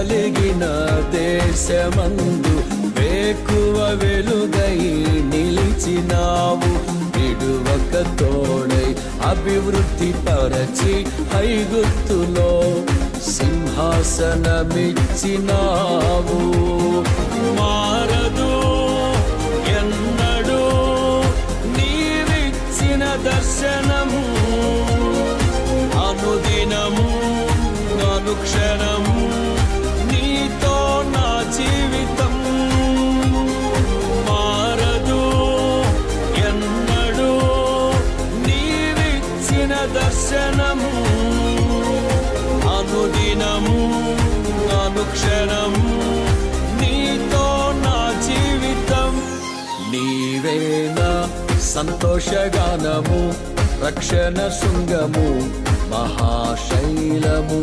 కలిగిన దేశమందు వేకువ వెలుగై నిలిచినావు. విడువక తోడై అభివృద్ధి పరచి ఐగుప్తులో సింహాసనమిచ్చినావు. మారదు ఎన్నడూ నీవిచ్చిన దర్శనము, అనుదినము అనుక్షణము నీతో నా జీవితం. మారదు ఎన్నడూ నీవిచ్చిన దర్శనము, అనుదినము అనుక్షణము నీతో నా జీవితం. నీవే నా సంతోషగానము, రక్షణ శృంగము, మహాశైలము.